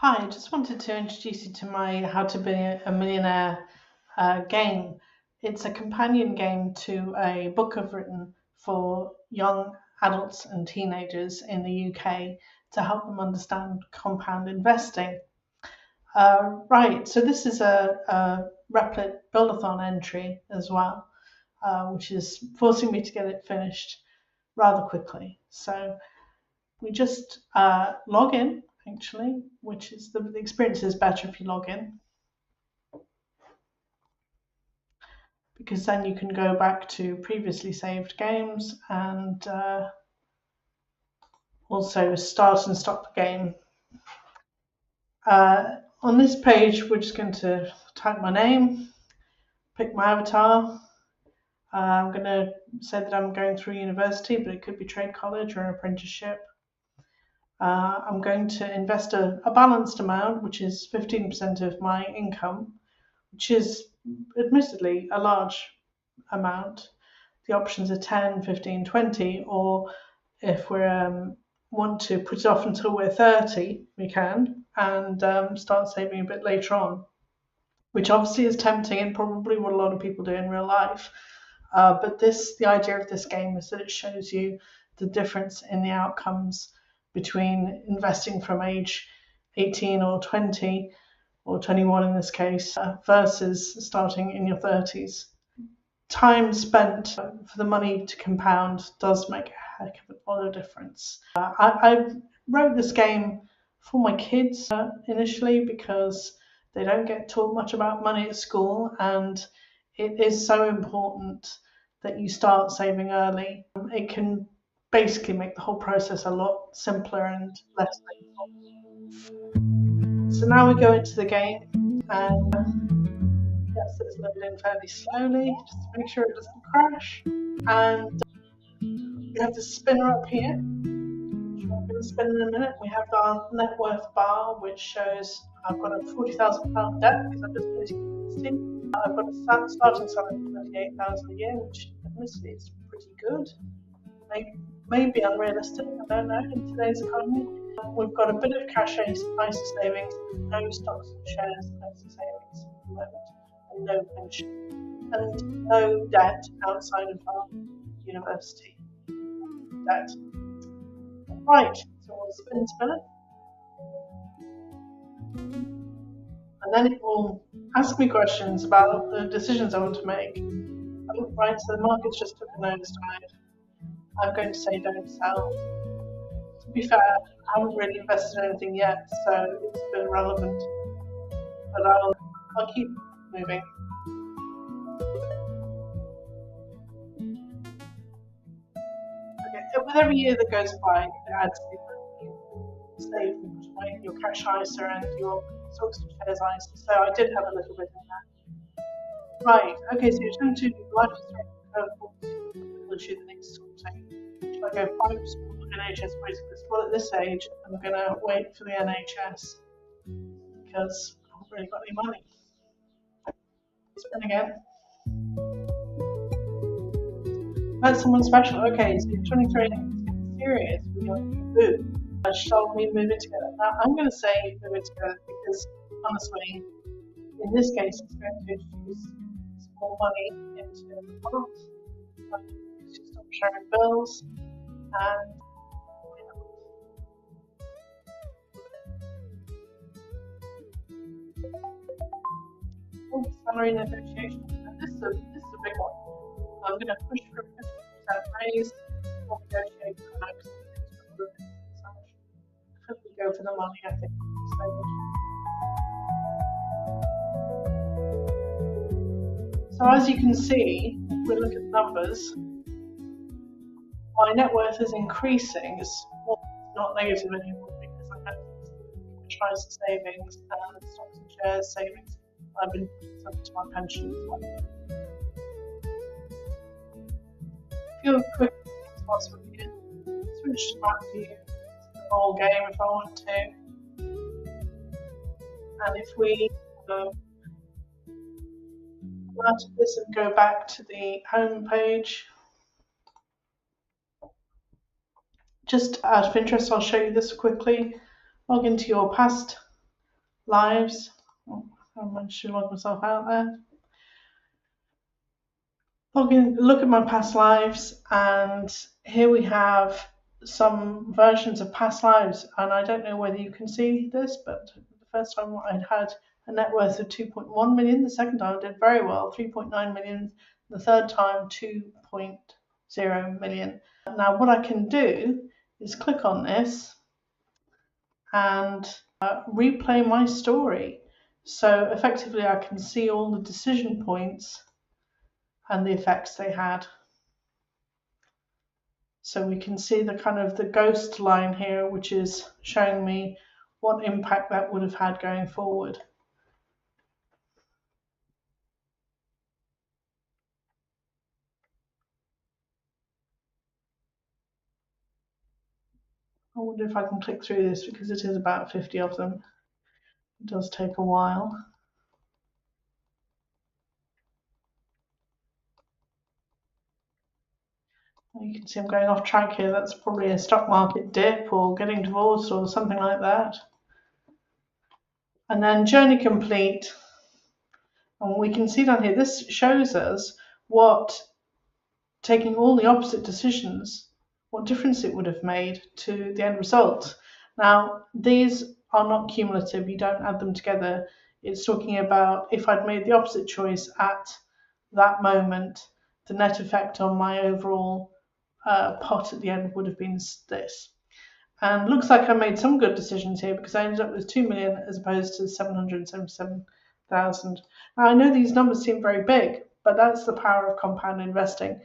Hi, I just wanted to introduce you to my How to Be a Millionaire game. It's a companion game to a book I've written for young adults and teenagers in the UK to help them understand compound investing. Right, so this is a Replit Buildathon entry as well, which is forcing me to get it finished rather quickly. So we just log in actually, which is the experience is better if you log in because then you can go back to previously saved games and also start and stop the game. On this page, we're just going to type my name, pick my avatar. I'm going to say that I'm going through university, but it could be trade college or an apprenticeship. I'm going to invest a balanced amount, which is 15% of my income, which is admittedly a large amount. The options are 10, 15, 20, or if we want to put it off until we're 30, we can, and start saving a bit later on, which obviously is tempting and probably what a lot of people do in real life. But the idea of this game is that it shows you the difference in the outcomes between investing from age 18 or 20 or 21 in this case versus starting in your 30s. Time spent for the money to compound does make a heck of a lot of difference. I wrote this game for my kids initially because they don't get taught much about money at school, and it is so important that you start saving early. It can basically make the whole process a lot simpler and less painful. So now we go into the game, and yes, it's loaded in fairly slowly just to make sure it doesn't crash. And we have the spinner up here, which I'm going to spin in a minute. We have our net worth bar, which shows I've got a £40,000 debt because I've just finished university. I've got a starting salary of £28,000 a year, which admittedly is pretty good. Maybe unrealistic, I don't know, in today's economy. We've got a bit of cash ISA savings, no stocks and shares ISA savings at the moment, and no pension, and no debt outside of our university debt. Right, so we'll spin it, and then it will ask me questions about the decisions I want to make. Oh, right, so the market's just took a nosedive. I'm going to say don't sell. To be fair, I haven't really invested in anything yet, so it's a bit irrelevant. But I'll keep moving. Okay, with every year that goes by, it adds to the save away your cash ISA and your stocks and shares ISA. So I did have a little bit in that. Right, okay, so you're turning to life insurance curveballs. We'll shoot the next sorting. Should I go 5% NHS basically? Well, at this age, I'm going to wait for the NHS because I haven't really got any money. Spin again. That's someone special. Okay, so you're 23 and serious with your new boo. Shall we move it together? Now, I'm going to say move it together because, honestly, in this case, it's going to introduce some more money into the product. Just stop sharing bills and salary negotiation. And this is a big one. I'm going to push for a 50% raise or negotiate for an maximum. Could we go for the money, I think. So as you can see, if we look at the numbers, my net worth is increasing. It's not negative anymore because I have cash savings and stocks and shares savings. I've been putting some to my pension as well. If you're quick spots with you, switch back to the whole game if I want to. And if we come out of this and go back to the home page, just out of interest, I'll show you this quickly. Log into your past lives. Oh, I managed to log myself out there. Log in, look at my past lives, and here we have some versions of past lives. And I don't know whether you can see this, but the first time I had a net worth of 2.1 million. The second time I did very well, 3.9 million. The third time, 2.0 million. Now, what I can do is click on this and replay my story. So effectively, I can see all the decision points and the effects they had. So we can see the kind of the ghost line here, which is showing me what impact that would have had going forward. I wonder if I can click through this because it is about 50 of them. It does take a while. You can see I'm going off track here. That's probably a stock market dip or getting divorced or something like that. And then journey complete. And we can see down here, this shows us what taking all the opposite decisions, what difference it would have made to the end result. Now, these are not cumulative, you don't add them together. It's talking about if I'd made the opposite choice at that moment, the net effect on my overall pot at the end would have been this. And looks like I made some good decisions here because I ended up with 2 million as opposed to 777,000. Now, I know these numbers seem very big, but that's the power of compound investing.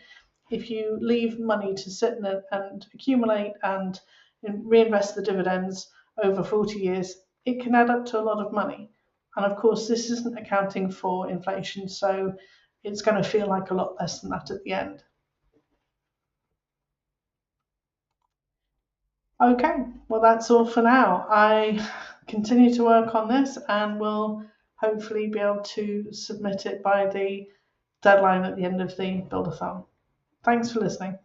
If you leave money to sit in it and accumulate and reinvest the dividends over 40 years, it can add up to a lot of money. And of course, this isn't accounting for inflation, so it's going to feel like a lot less than that at the end. Okay, well, that's all for now. I continue to work on this and will hopefully be able to submit it by the deadline at the end of the Buildathon. Thanks for listening.